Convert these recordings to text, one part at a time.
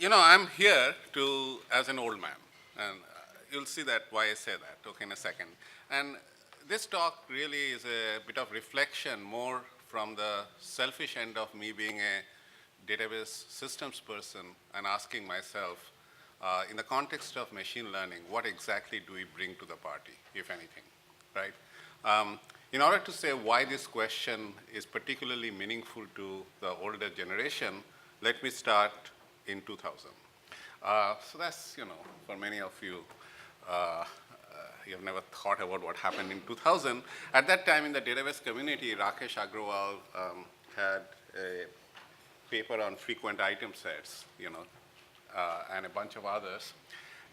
I'm here as an old man, and you'll see that why I say that, okay, in a second. And this talk really is a bit of reflection more from the selfish end of me being a database systems person and asking myself, in the context of machine learning, what exactly do we bring to the party, if anything, right? In order to say why this question is particularly meaningful to the older generation, let me start in 2000. So that's, for many of you, you've never thought about what happened in 2000. At that time in the database community, Rakesh Agrawal had a paper on frequent item sets, and a bunch of others.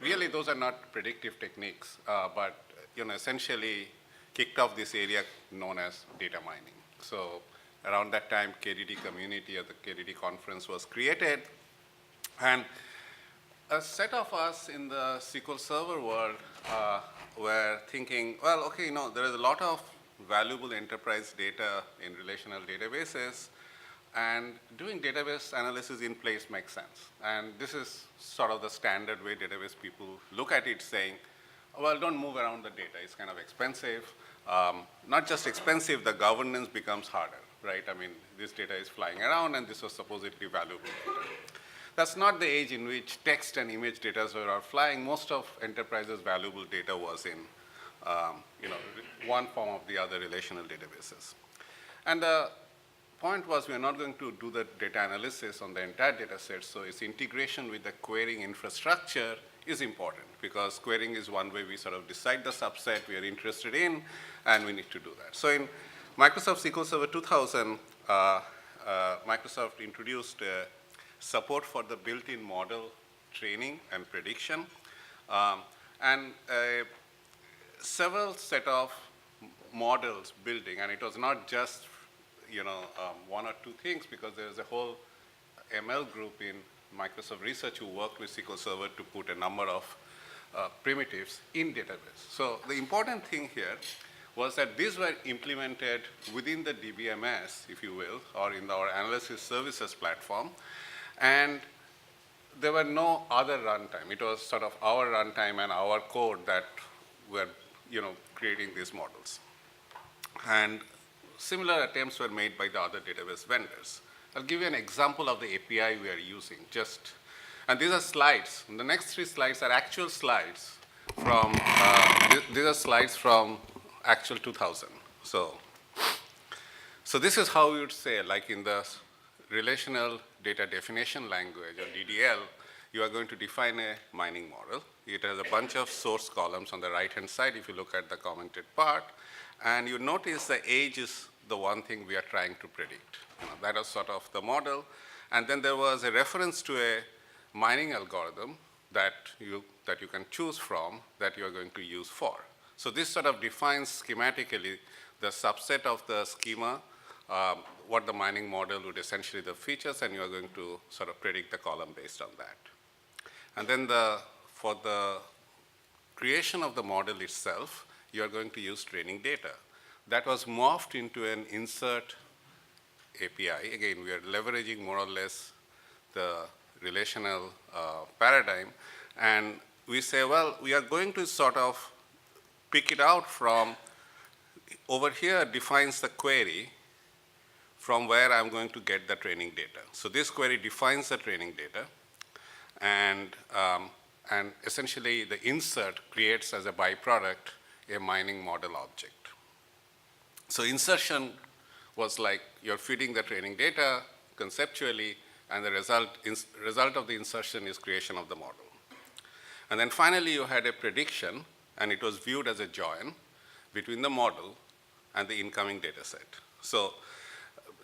Really, those are not predictive techniques, but essentially kicked off this area known as data mining. So around that time, KDD community or the KDD conference was created, and a set of us in the SQL Server world were thinking, well, okay, there is a lot of valuable enterprise data in relational databases, and doing database analysis in place makes sense. And this is sort of the standard way database people look at it, saying, well, don't move around the data. It's kind of expensive. Not just expensive, the governance becomes harder, right? I mean, this data is flying around, and this was supposedly valuable data. That's not the age in which text and image data were flying. Most of enterprises' valuable data was in one form or the other relational databases. And the point was, we are not going to do the data analysis on the entire data set, so its integration with the querying infrastructure is important, because querying is one way we sort of decide the subset we are interested in, and we need to do that. So in Microsoft SQL Server 2000, Microsoft introduced support for the built-in model training and prediction, and several set of models building, and it was not just one or two things, because there's a whole ML group in Microsoft Research who worked with SQL Server to put a number of primitives in database. So the important thing here was that these were implemented within the DBMS, if you will, or in our analysis services platform, and there were no other runtime. It was sort of our runtime and our code that were creating these models. And similar attempts were made by the other database vendors. I'll give you an example of the API we are using. And these are slides. And the next three slides are actual slides from, these are slides from actual 2000. So this is how we would say, like in the relational data definition language, or DDL, you are going to define a mining model. It has a bunch of source columns on the right-hand side if you look at the commented part. And you notice the age is the one thing we are trying to predict. That was sort of the model. And then there was a reference to a mining algorithm that you can choose from that you are going to use for. So this sort of defines schematically the subset of the schema, what the mining model would essentially the features, and you are going to sort of predict the column based on that. And then for the creation of the model itself, you are going to use training data. That was morphed into an insert API. Again, we are leveraging more or less the relational paradigm. And we say, well, we are going to sort of pick it out from over here defines the query from where I'm going to get the training data. So this query defines the training data. And essentially, the insert creates as a byproduct a mining model object. So insertion was like you're feeding the training data conceptually, and the result of the insertion is creation of the model. And then finally, you had a prediction, and it was viewed as a join between the model and the incoming data set. So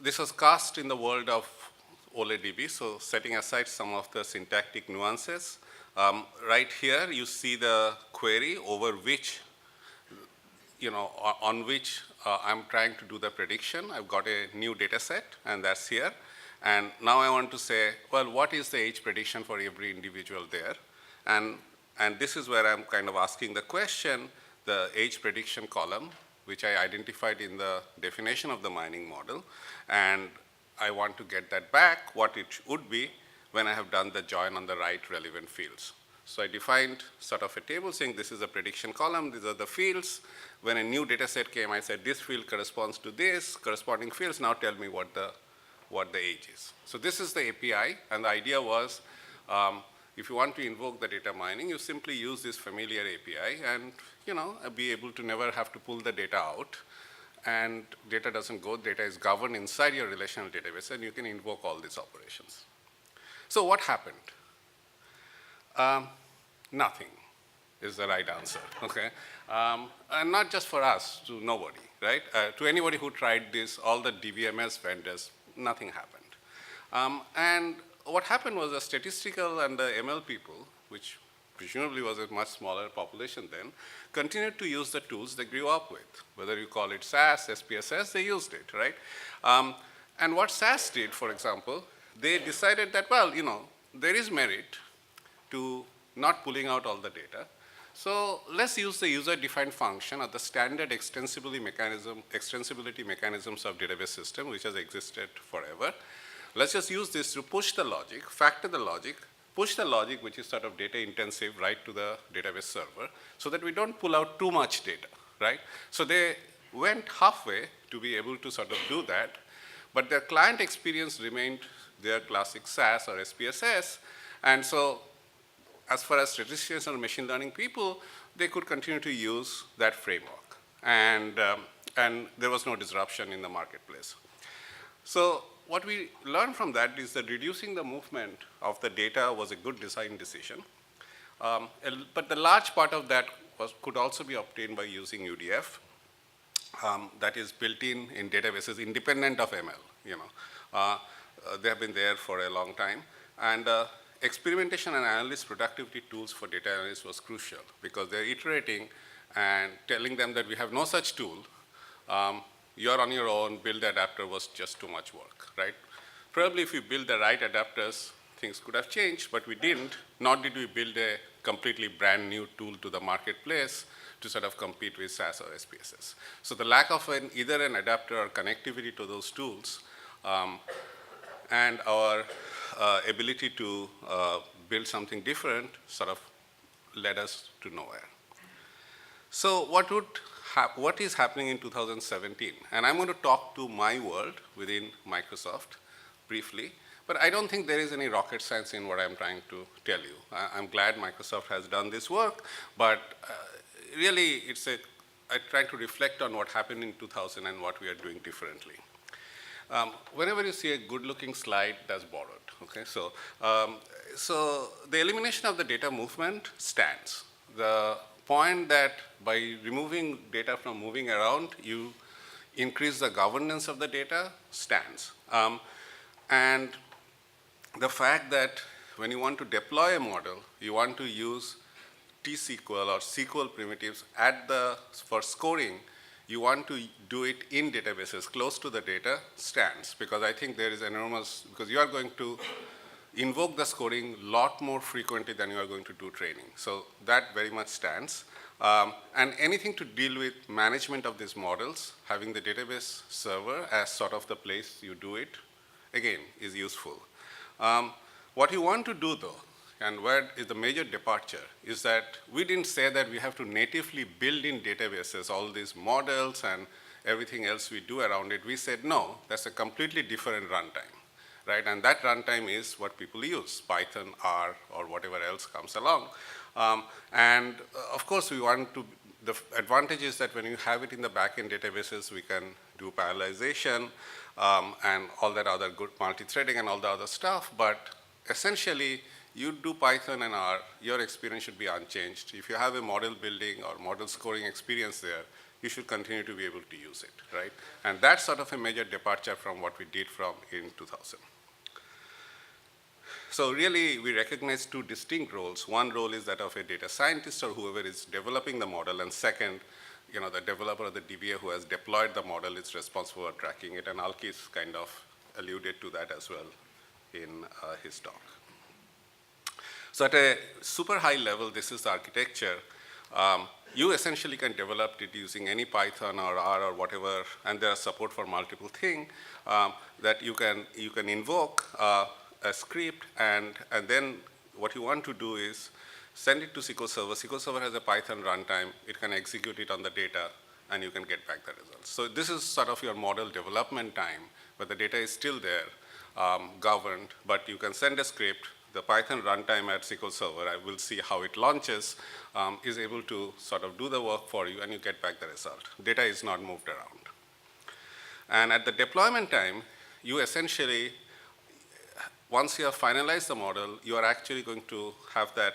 this was cast in the world of OLEDB, so setting aside some of the syntactic nuances. Right here, you see the query over which, on which I'm trying to do the prediction. I've got a new data set, and that's here. And now I want to say, well, what is the age prediction for every individual there? And this is where I'm kind of asking the question, the age prediction column, which I identified in the definition of the mining model, and I want to get that back, what it would be when I have done the join on the right relevant fields. So I defined sort of a table saying this is a prediction column, these are the fields. When a new data set came, I said this field corresponds to this, corresponding fields, now tell me what the age is. So this is the API, and the idea was if you want to invoke the data mining, you simply use this familiar API and be able to never have to pull the data out. And data doesn't go, data is governed inside your relational database, and you can invoke all these operations. So what happened? Nothing is the right answer, okay? And not just for us, to nobody, right? To anybody who tried this, all the DBMS vendors, nothing happened. And what happened was the statistical and the ML people, which presumably was a much smaller population then, continued to use the tools they grew up with. Whether you call it SAS, SPSS, they used it, right? And what SAS did, for example, they decided that, well, there is merit to not pulling out all the data. So let's use the user-defined function or the standard extensibility mechanisms of database system, which has existed forever. Let's just use this to push the logic, factor the logic, push the logic, which is sort of data intensive, right to the database server, so that we don't pull out too much data, right? So they went halfway to be able to sort of do that, but their client experience remained their classic SAS or SPSS, and so as far as statisticians or machine learning people, they could continue to use that framework, and there was no disruption in the marketplace. So what we learned from that is that reducing the movement of the data was a good design decision. But the large part of that could also be obtained by using UDF. That is built in databases independent of ML. They have been there for a long time. And experimentation and analyst productivity tools for data analysts was crucial because they're iterating and telling them that we have no such tool. You're on your own, build the adapter was just too much work, right? Probably if we build the right adapters, things could have changed, but we didn't, nor did we build a completely brand new tool to the marketplace to sort of compete with SAS or SPSS. So the lack of either an adapter or connectivity to those tools and our ability to build something different sort of led us to nowhere. So what is happening in 2017? And I'm going to talk to my world within Microsoft briefly, but I don't think there is any rocket science in what I'm trying to tell you. I'm glad Microsoft has done this work, but really I try to reflect on what happened in 2000 and what we are doing differently. Whenever you see a good-looking slide, that's borrowed, okay? So the elimination of the data movement stands. The point that by removing data from moving around, you increase the governance of the data stands. And the fact that when you want to deploy a model, you want to use T-SQL or SQL primitives for scoring, you want to do it in databases close to the data stands, because I think there is because you are going to invoke the scoring a lot more frequently than you are going to do training. So that very much stands. And anything to deal with management of these models, having the database server as sort of the place you do it, again, is useful. What you want to do though, and where is the major departure, is that we didn't say that we have to natively build in databases all these models and everything else we do around it. We said, no, that's a completely different runtime, right? And that runtime is what people use, Python, R, or whatever else comes along. And of course, the advantage is that when you have it in the backend databases, we can do parallelization and all that other good multi-threading and all the other stuff, but essentially, you do Python and R, your experience should be unchanged. If you have a model building or model scoring experience there, you should continue to be able to use it, right? And that's sort of a major departure from what we did in 2000. So really, we recognize two distinct roles. One role is that of a data scientist or whoever is developing the model, and second, the developer or the DBA who has deployed the model is responsible for tracking it, and Alkis kind of alluded to that as well in his talk. So at a super high level, this is the architecture. You essentially can develop it using any Python or R or whatever, and there is support for multiple things that you can invoke. a script, and then what you want to do is send it to SQL Server. SQL Server has a Python runtime. It can execute it on the data, and you can get back the results. So this is sort of your model development time, but the data is still there, governed, but you can send a script. The Python runtime at SQL Server, I will see how it launches, is able to sort of do the work for you, and you get back the result. Data is not moved around. And at the deployment time, you essentially, once you have finalized the model, you are actually going to have that,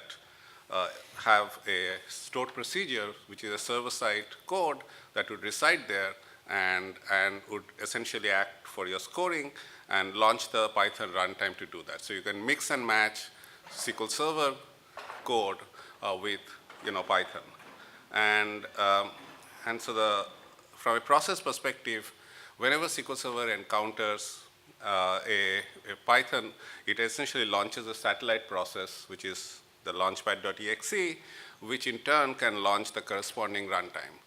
have a stored procedure, which is a server-side code that would reside there and would essentially act for your scoring and launch the Python runtime to do that. So you can mix and match SQL Server code with Python. And so from a process perspective, whenever SQL Server encounters a Python, it essentially launches a satellite process, which is the launchpad.exe, which in turn can launch the corresponding runtime.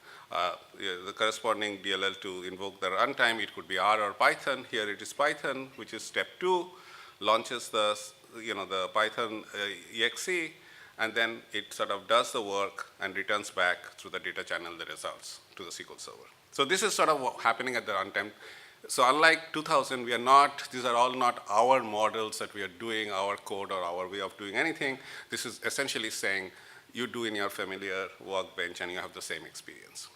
The corresponding DLL to invoke the runtime, it could be R or Python. Here it is Python, which is step 2, launches the Python exe, and then it sort of does the work and returns back through the data channel the results to the SQL Server. So this is sort of what happening at the runtime. So unlike 2000, these are all not our models that we are doing, our code or our way of doing anything. This is essentially saying you do in your familiar workbench and you have the same experience.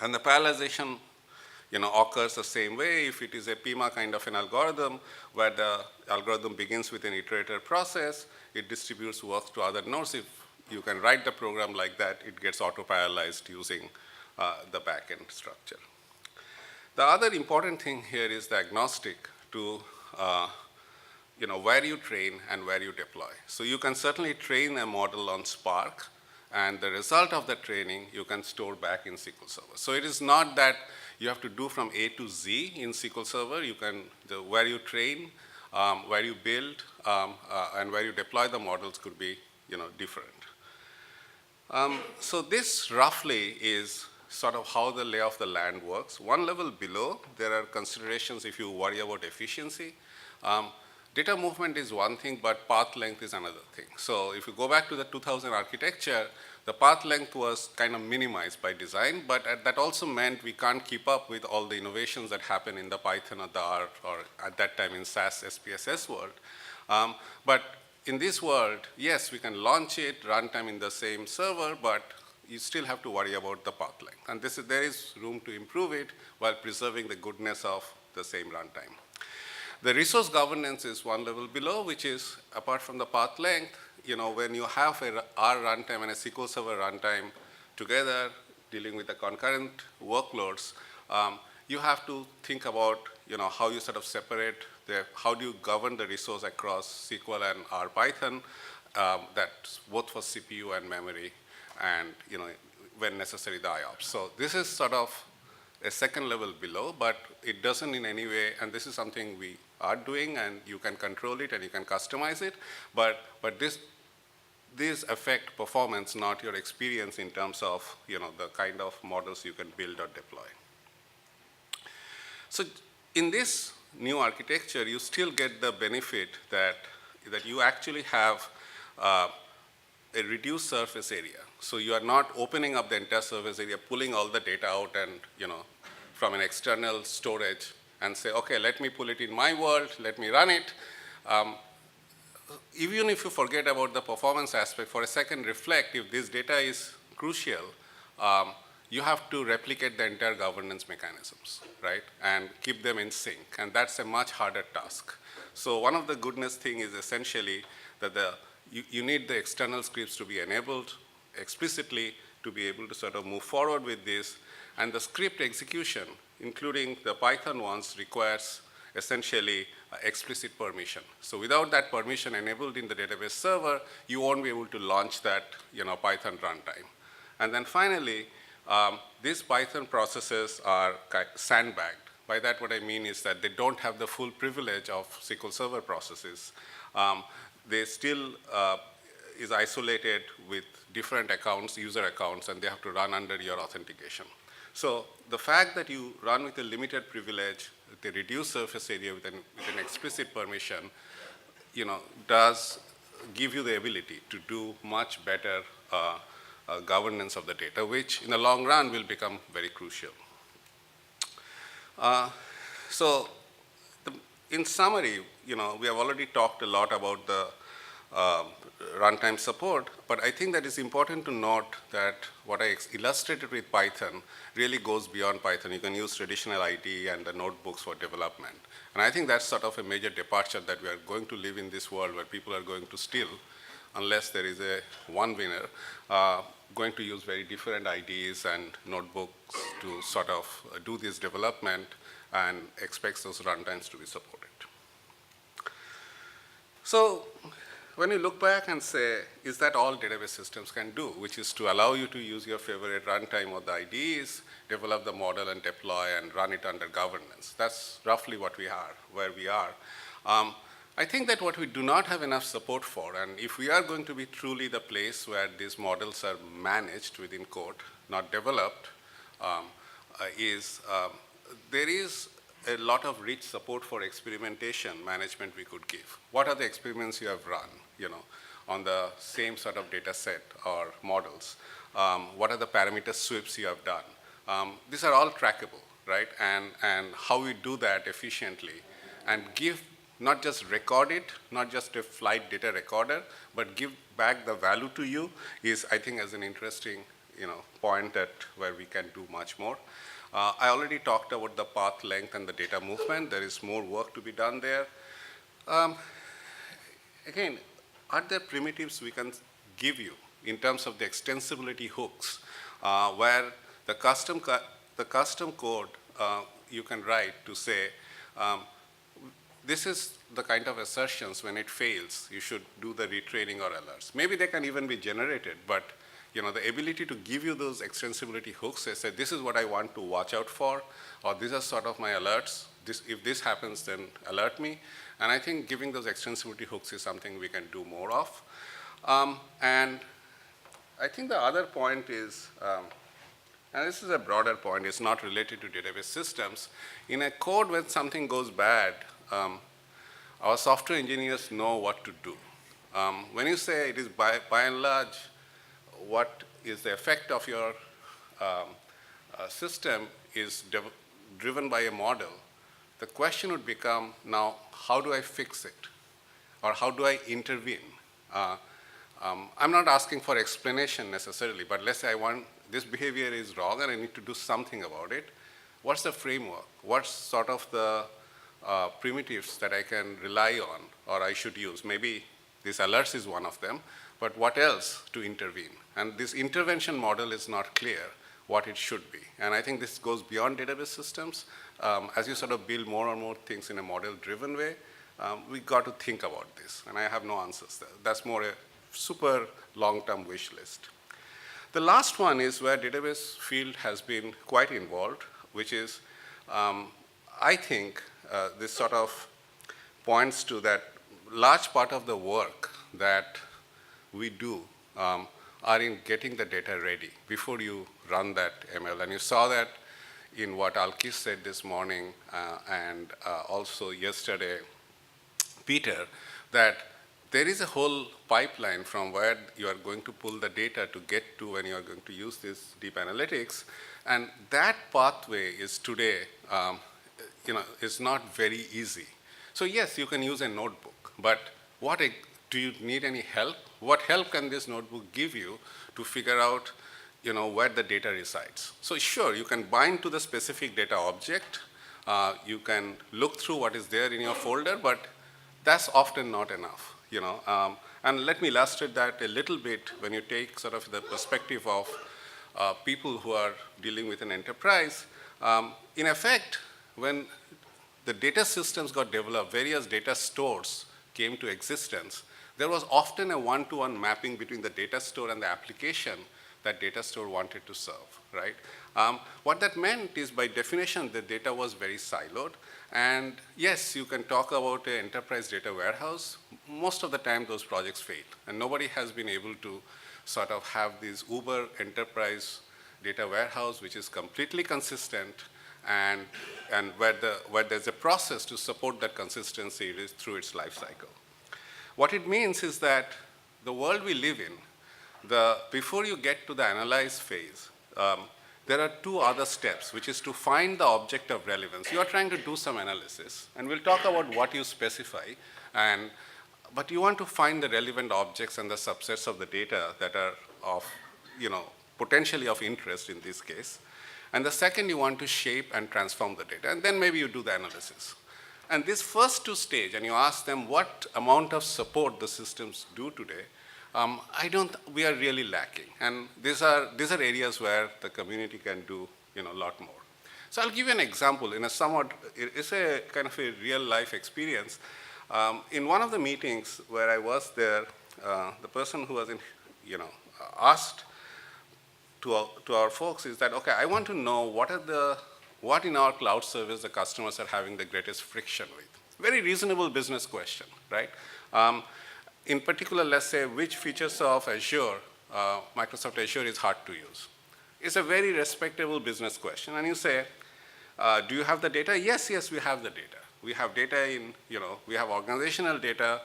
And the parallelization occurs the same way if it is a PIMA kind of an algorithm where the algorithm begins with an iterator process, it distributes work to other nodes. If you can write the program like that, it gets auto-parallelized using the backend structure. The other important thing here is the agnostic to where you train and where you deploy. So you can certainly train a model on Spark, and the result of the training you can store back in SQL Server. So it is not that you have to do from A to Z in SQL Server. You can, where you train, where you build, and where you deploy the models could be different. So this roughly is sort of how the lay of the land works. One level below, there are considerations if you worry about efficiency. Data movement is one thing, but path length is another thing. So if you go back to the 2000 architecture, the path length was kind of minimized by design, but that also meant we can't keep up with all the innovations that happen in the Python or the R, or at that time in SAS, SPSS world. But in this world, yes, we can launch it, runtime in the same server, but you still have to worry about the path length. And there is room to improve it while preserving the goodness of the same runtime. The resource governance is one level below, which is, apart from the path length, when you have a R runtime and a SQL Server runtime together dealing with the concurrent workloads, you have to think about how you sort of separate, how do you govern the resource across SQL and R Python, that's both for CPU and memory, and when necessary the IOPS. So this is sort of a second level below, but it doesn't in any way, and this is something we are doing, and you can control it and you can customize it, but these affect performance, not your experience in terms of the kind of models you can build or deploy. So in this new architecture, you still get the benefit that you actually have a reduced surface area. So you are not opening up the entire surface area, pulling all the data out and from an external storage and say, okay, let me pull it in my world, let me run it. Even if you forget about the performance aspect, for a second reflect, if this data is crucial, you have to replicate the entire governance mechanisms, right? And keep them in sync, and that's a much harder task. So one of the goodness thing is essentially that you need the external scripts to be enabled explicitly to be able to sort of move forward with this, and the script execution, including the Python ones, requires essentially explicit permission. So without that permission enabled in the database server, you won't be able to launch that Python runtime. And then finally, these Python processes are sandbagged. By that, what I mean is that they don't have the full privilege of SQL Server processes. They still is isolated with different accounts, user accounts, and they have to run under your authentication. So the fact that you run with a limited privilege the reduced surface area with an explicit permission, does give you the ability to do much better governance of the data, which in the long run will become very crucial. So in summary, we have already talked a lot about the runtime support, but I think that it's important to note that what I illustrated with Python really goes beyond Python. You can use traditional IDE and the notebooks for development. And I think that's sort of a major departure, that we are going to live in this world where people are going to still, unless there is a one winner, going to use very different IDEs and notebooks to sort of do this development and expects those runtimes to be supported. So when you look back and say, is that all database systems can do, which is to allow you to use your favorite runtime or the IDEs, develop the model and deploy and run it under governance. That's roughly what we are, where we are. I think that what we do not have enough support for, and if we are going to be truly the place where these models are managed within code, not developed, there is a lot of rich support for experimentation management we could give. What are the experiments you have run, on the same sort of data set or models? What are the parameter sweeps you have done? These are all trackable, right? And how we do that efficiently and give, not just record it, not just a flight data recorder, but give back the value to you is, I think, as an interesting, point that where we can do much more. I already talked about the path length and the data movement. There is more work to be done there. Again, are there primitives we can give you in terms of the extensibility hooks, where the custom code you can write to say, this is the kind of assertions when it fails, you should do the retraining or alerts. Maybe they can even be generated, but the ability to give you those extensibility hooks, they say, this is what I want to watch out for, or these are sort of my alerts. If this happens, then alert me. And I think giving those extensibility hooks is something we can do more of. And I think the other point is, and this is a broader point, it's not related to database systems. In a code, when something goes bad, our software engineers know what to do. When you say it is by and large, what is the effect of your system is driven by a model, the question would become now, how do I fix it? Or how do I intervene? I'm not asking for explanation necessarily, but let's say this behavior is wrong and I need to do something about it. What's the framework? What's sort of the primitives that I can rely on or I should use? Maybe this alerts is one of them, but what else to intervene? And this intervention model is not clear what it should be. And I think this goes beyond database systems. As you sort of build more and more things in a model-driven way, we got to think about this. And I have no answers there. That's more a super long-term wish list. The last one is where database field has been quite involved, which is, I think, this sort of points to that large part of the work that we do are in getting the data ready before you run that ML. And you saw that in what Alkis said this morning and also yesterday, Peter, that there is a whole pipeline from where you are going to pull the data to get to when you are going to use this deep analytics. And that pathway is today, is not very easy. So yes, you can use a notebook, but do you need any help? What help can this notebook give you to figure out where the data resides? So sure, you can bind to the specific data object. You can look through what is there in your folder, but that's often not enough. And let me illustrate that a little bit when you take sort of the perspective of people who are dealing with an enterprise. In effect, when the data systems got developed, various data stores came to existence, there was often a one-to-one mapping between the data store and the application that data store wanted to serve, right? What that meant is, by definition, the data was very siloed. And yes, you can talk about an enterprise data warehouse. Most of the time, those projects fail. And nobody has been able to sort of have this uber enterprise data warehouse, which is completely consistent and, and where there's a process to support that consistency through its life cycle. What it means is that the world we live in, before you get to the analyze phase, there are two other steps, which is to find the object of relevance. You are trying to do some analysis, and we'll talk about what you specify, but you want to find the relevant objects and the subsets of the data that are of, potentially of interest in this case. And the second, you want to shape and transform the data, and then maybe you do the analysis. And this first two stage, and you ask them what amount of support the systems do today, we are really lacking. And these are areas where the community can do, a lot more. So I'll give you an example in it's a kind of a real life experience. In one of the meetings where I was there, the person who was asked to our folks is that, okay, I want to know what in our cloud service the customers are having the greatest friction with. Very reasonable business question, right? In particular, let's say, which features of Azure, Microsoft Azure is hard to use. It's a very respectable business question. And you say, do you have the data? Yes, we have the data. We have data in, we have organizational data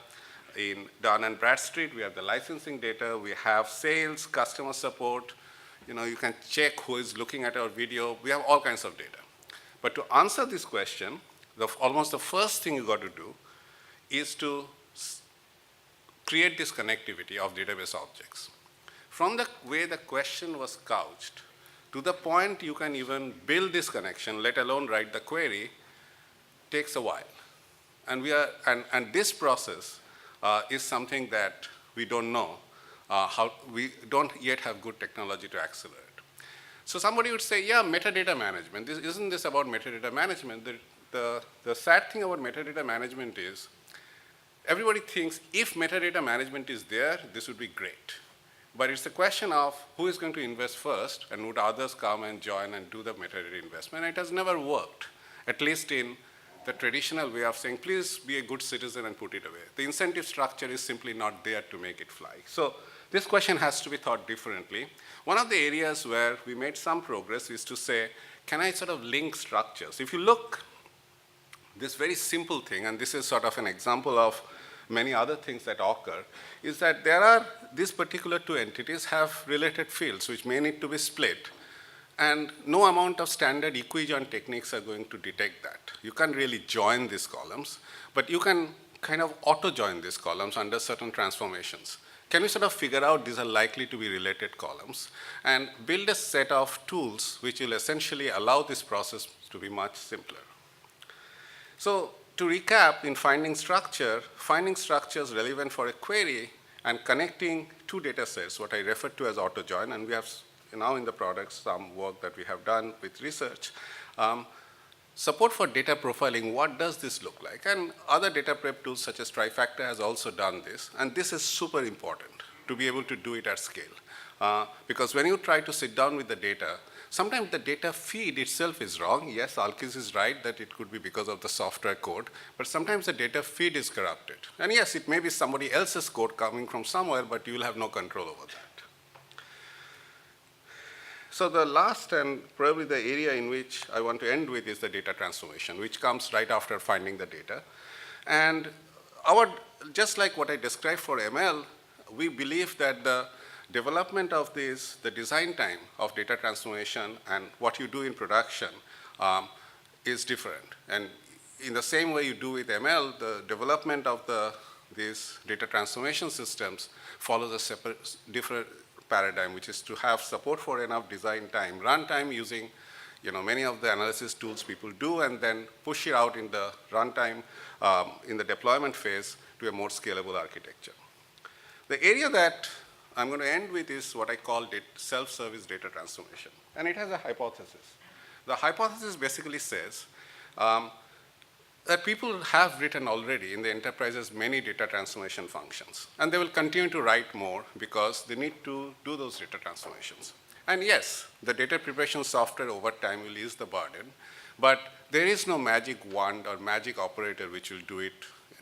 in Dun & Bradstreet. We have the licensing data. We have sales, customer support. You can check who is looking at our video. We have all kinds of data. But to answer this question, almost the first thing you got to do is to create this connectivity of database objects. From the way the question was couched, to the point you can even build this connection, let alone write the query, takes a while. And this process is something that we don't know we don't yet have good technology to accelerate. So somebody would say, yeah, metadata management. Isn't this about metadata management? The sad thing about metadata management is everybody thinks if metadata management is there, this would be great. But it's a question of who is going to invest first, and would others come and join and do the metadata investment. And it has never worked, at least in the traditional way of saying, please be a good citizen and put it away. The incentive structure is simply not there to make it fly. So this question has to be thought differently. One of the areas where we made some progress is to say, can I sort of link structures? If you look, this very simple thing, and this is sort of an example of many other things that occur, is that these particular two entities have related fields which may need to be split. And no amount of standard equijoin techniques are going to detect that. You can't really join these columns, but you can kind of auto-join these columns under certain transformations. Can we sort of figure out these are likely to be related columns and build a set of tools which will essentially allow this process to be much simpler? So to recap, in finding structures relevant for a query and connecting two data sets, what I refer to as auto-join, and we have now in the products some work that we have done with research. Support for data profiling, what does this look like? And other data prep tools such as Trifactor has also done this, and this is super important to be able to do it at scale. Because when you try to sit down with the data, sometimes the data feed itself is wrong. Yes, Alkis is right that it could be because of the software code, but sometimes the data feed is corrupted. And yes, it may be somebody else's code coming from somewhere, but you will have no control over that. So the last and probably the area in which I want to end with is the data transformation, which comes right after finding the data. And just like what I described for ML, we believe that the development of this, the design time of data transformation and what you do in production is different. And in the same way you do with ML, the development of these data transformation systems follows a different paradigm, which is to have support for enough design time, runtime using many of the analysis tools people do, and then push it out in the runtime, in the deployment phase to a more scalable architecture. The area that I'm going to end with is what I call self-service data transformation, and it has a hypothesis. The hypothesis basically says that people have written already in the enterprises many data transformation functions, and they will continue to write more because they need to do those data transformations. And yes, the data preparation software over time will ease the burden, but there is no magic wand or magic operator which will do it,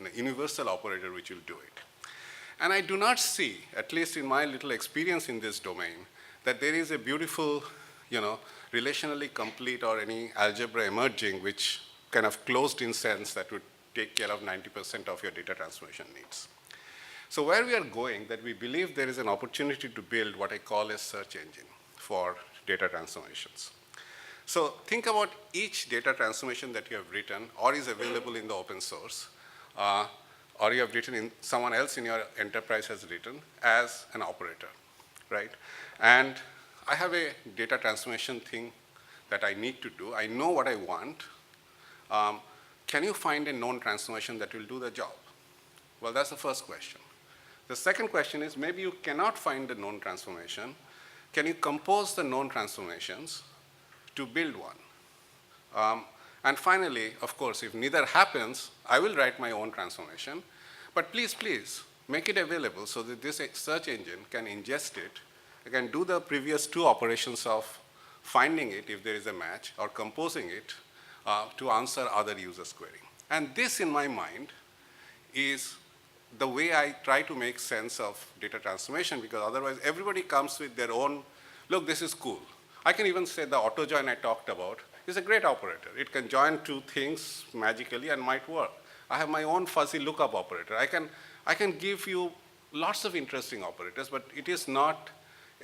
a universal operator which will do it. And I do not see, at least in my little experience in this domain, that there is a beautiful relationally complete or any algebra emerging, which kind of closed in sense that would take care of 90% of your data transformation needs. So where we are going, that we believe there is an opportunity to build what I call a search engine for data transformations. So think about each data transformation that you have written or is available in the open source, or you have written in, someone else in your enterprise has written as an operator, right? And I have a data transformation thing that I need to do. I know what I want. Can you find a known transformation that will do the job? Well, that's the first question. The second question is, maybe you cannot find the known transformation. Can you compose the known transformations to build one? And finally, of course, if neither happens, I will write my own transformation. But please, make it available so that this search engine can ingest it, can do the previous two operations of finding it if there is a match, or composing it to answer other users' query. And this, in my mind, is the way I try to make sense of data transformation, because otherwise everybody comes with their own, look, this is cool. I can even say the auto join I talked about is a great operator. It can join two things magically and might work. I have my own fuzzy lookup operator. I can give you lots of interesting operators, but it is not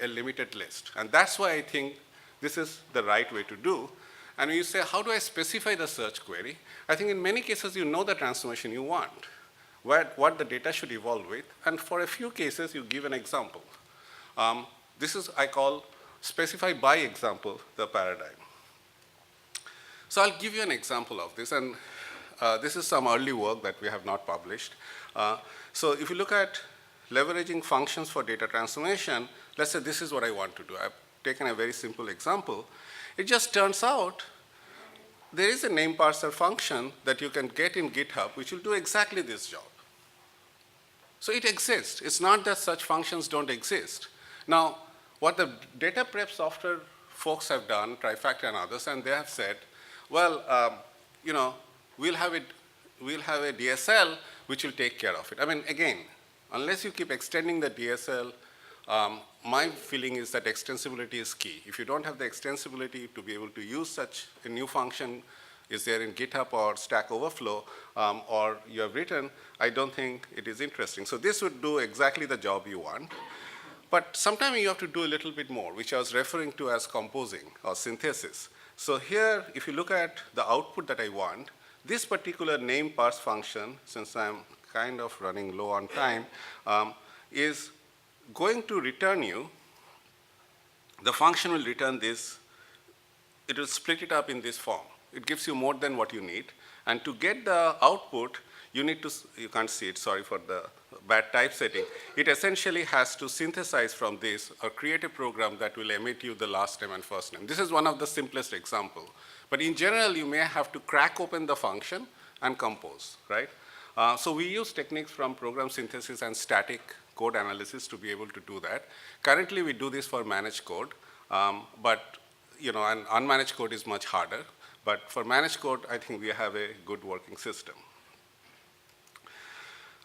a limited list. And that's why I think this is the right way to do. And when you say, how do I specify the search query? I think in many cases you know the transformation you want, what the data should evolve with, and for a few cases you give an example. This is, I call, specify by example the paradigm. So I'll give you an example of this, and this is some early work that we have not published. So if you look at leveraging functions for data transformation, let's say this is what I want to do. I've taken a very simple example. It just turns out there is a name parser function that you can get in GitHub which will do exactly this job. So it exists. It's not that such functions don't exist. Now, what the data prep software folks have done, Trifactor and others, and they have said, well, we'll have a DSL which will take care of it. I mean, again, unless you keep extending the DSL, my feeling is that extensibility is key. If you don't have the extensibility to be able to use such a new function, is there in GitHub or Stack Overflow, or you have written, I don't think it is interesting. So this would do exactly the job you want. But sometimes you have to do a little bit more, which I was referring to as composing or synthesis. So here, if you look at the output that I want, this particular name parse function, since I'm kind of running low on time, is going to return you, the function will return this, it will split it up in this form. It gives you more than what you need. And to get the output, you need to, you can't see it, sorry for the bad typesetting. It essentially has to synthesize from this or create a program that will emit you the last name and first name. This is one of the simplest examples. But in general, you may have to crack open the function and compose, right? So we use techniques from program synthesis and static code analysis to be able to do that. Currently, we do this for managed code, but and unmanaged code is much harder. But for managed code, I think we have a good working system.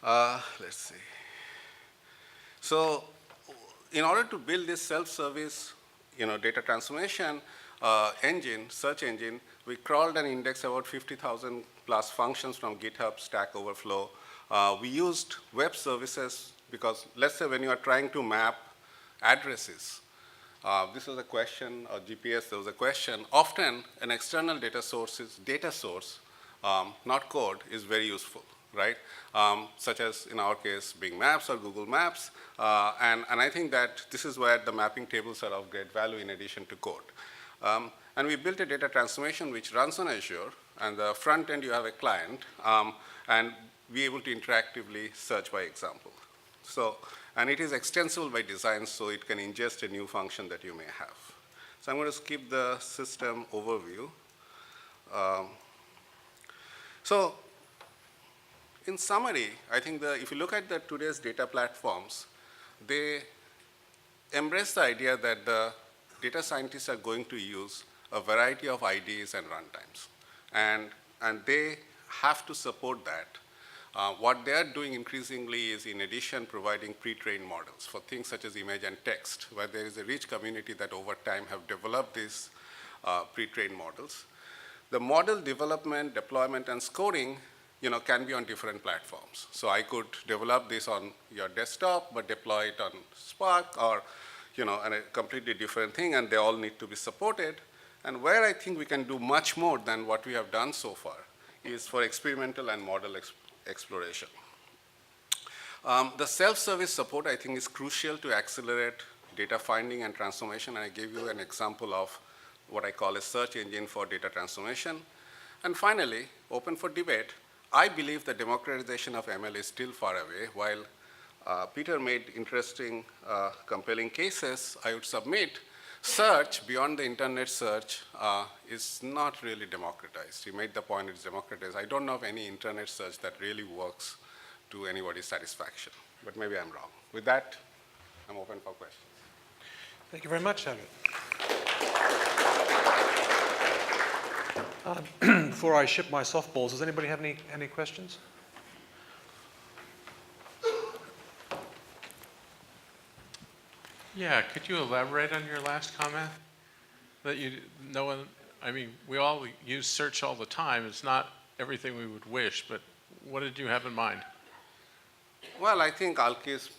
Let's see. So in order to build this self-service data transformation engine, search engine, we crawled and indexed about 50,000 plus functions from GitHub, Stack Overflow. We used web services because let's say when you are trying to map addresses, this was a question, or GPS, there was a question. Often an external data source, not code, is very useful, right? Such as in our case, Bing Maps or Google Maps. And I think that this is where the mapping tables are of great value in addition to code. And we built a data transformation which runs on Azure, and the front end you have a client, and be able to interactively search by example. So, and it is extensible by design, so it can ingest a new function that you may have. So I'm going to skip the system overview. So in summary, I think if you look at today's data platforms, they embrace the idea that the data scientists are going to use a variety of IDEs and runtimes. And they have to support that. What they're doing increasingly is, in addition, providing pre-trained models for things such as image and text, where there is a rich community that over time have developed these pre-trained models. The model development, deployment, and scoring can be on different platforms. So I could develop this on your desktop, but deploy it on Spark or and a completely different thing, and they all need to be supported. And where I think we can do much more than what we have done so far is for experimental and model exploration. The self-service support, I think, is crucial to accelerate data finding and transformation. And I gave you an example of what I call a search engine for data transformation. And finally, open for debate, I believe the democratization of ML is still far away. While Peter made interesting, compelling cases, I would submit search beyond the internet search is not really democratized. He made the point it's democratized. I don't know of any internet search that really works to anybody's satisfaction, but maybe I'm wrong. With that, I'm open for questions. Thank you very much, Chaudhuri. Before I ship my softballs, does anybody have any questions? Yeah, could you elaborate on your last comment? That we all use search all the time. It's not everything we would wish, but what did you have in mind? Well, I think Alkis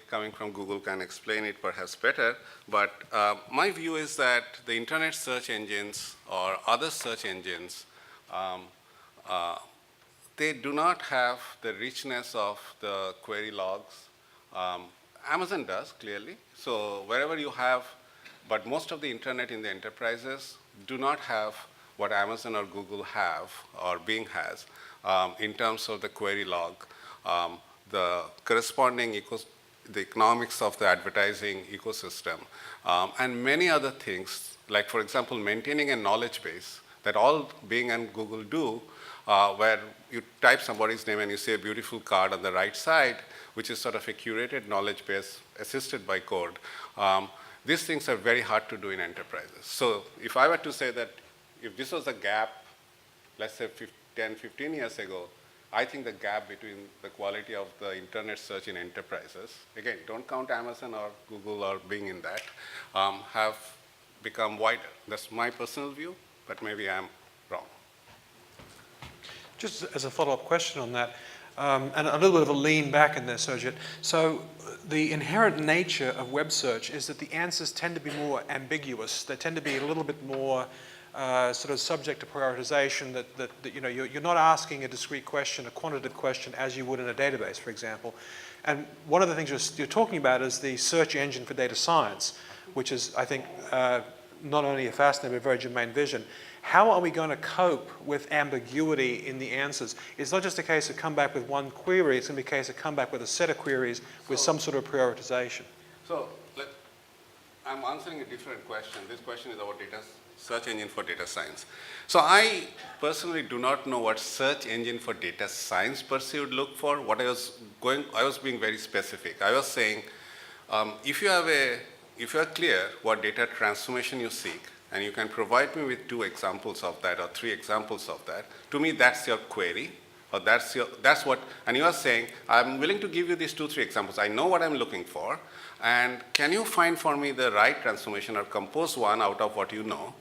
coming from Google, can explain it perhaps better, but my view is that the internet search engines or other search engines, they do not have the richness of the query logs. Amazon does, clearly. So wherever you have, but most of the internet in the enterprises do not have what Amazon or Google have or Bing has in terms of the query log, the corresponding the economics of the advertising ecosystem, and many other things, like, for example, maintaining a knowledge base that all Bing and Google do, where you type somebody's name and you see a beautiful card on the right side, which is sort of a curated knowledge base assisted by code. These things are very hard to do in enterprises. So if I were to say that if this was a gap, let's say 10, 15 years ago, I think the gap between the quality of the internet search in enterprises, again, don't count Amazon or Google or Bing in that, have become wider. That's my personal view, but maybe I'm wrong. Just as a follow-up question on that, and a little bit of a lean back in there, Surajit. So the inherent nature of web search is that the answers tend to be more ambiguous. They tend to be a little bit more sort of subject to prioritization, that you're not asking a discrete question, a quantitative question, as you would in a database, for example. And one of the things you're talking about is the search engine for data science, which is, I think, not only a fascinating but very germane vision. How are we going to cope with ambiguity in the answers? It's not just a case of come back with one query, it's going to be a case of come back with a set of queries with some sort of prioritization. So I'm answering a different question. This question is about search engine for data science. So I personally do not know what search engine for data science per se would look for. I was being very specific. I was saying, if you are clear what data transformation you seek, and you can provide me with 2 examples of that or 3 examples of that, to me that's your query, or that's what, and you are saying, I'm willing to give you these 2, 3 examples. I know what I'm looking for, and can you find for me the right transformation or compose one out of what you know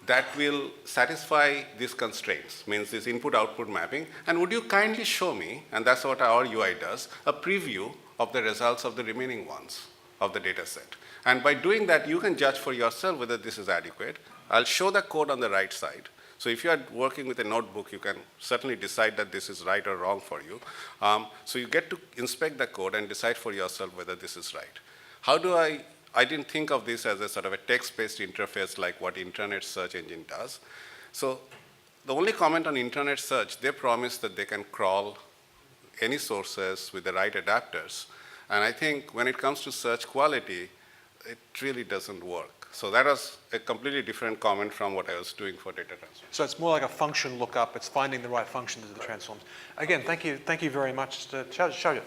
that will satisfy these constraints, means this input-output mapping, and would you kindly show me, and that's what our UI does, a preview of the results of the remaining ones of the data set. And by doing that, you can judge for yourself whether this is adequate. I'll show the code on the right side. So if you are working with a notebook, you can certainly decide that this is right or wrong for you. So you get to inspect the code and decide for yourself whether this is right. How do I didn't think of this as a sort of a text-based interface like what internet search engine does. So the only comment on internet search, they promise that they can crawl any sources with the right adapters. And I think when it comes to search quality, it really doesn't work. So that was a completely different comment from what I was doing for data transform. So it's more like a function lookup. It's finding the right function to the transforms. Again, thank you very much. Chaudhuri.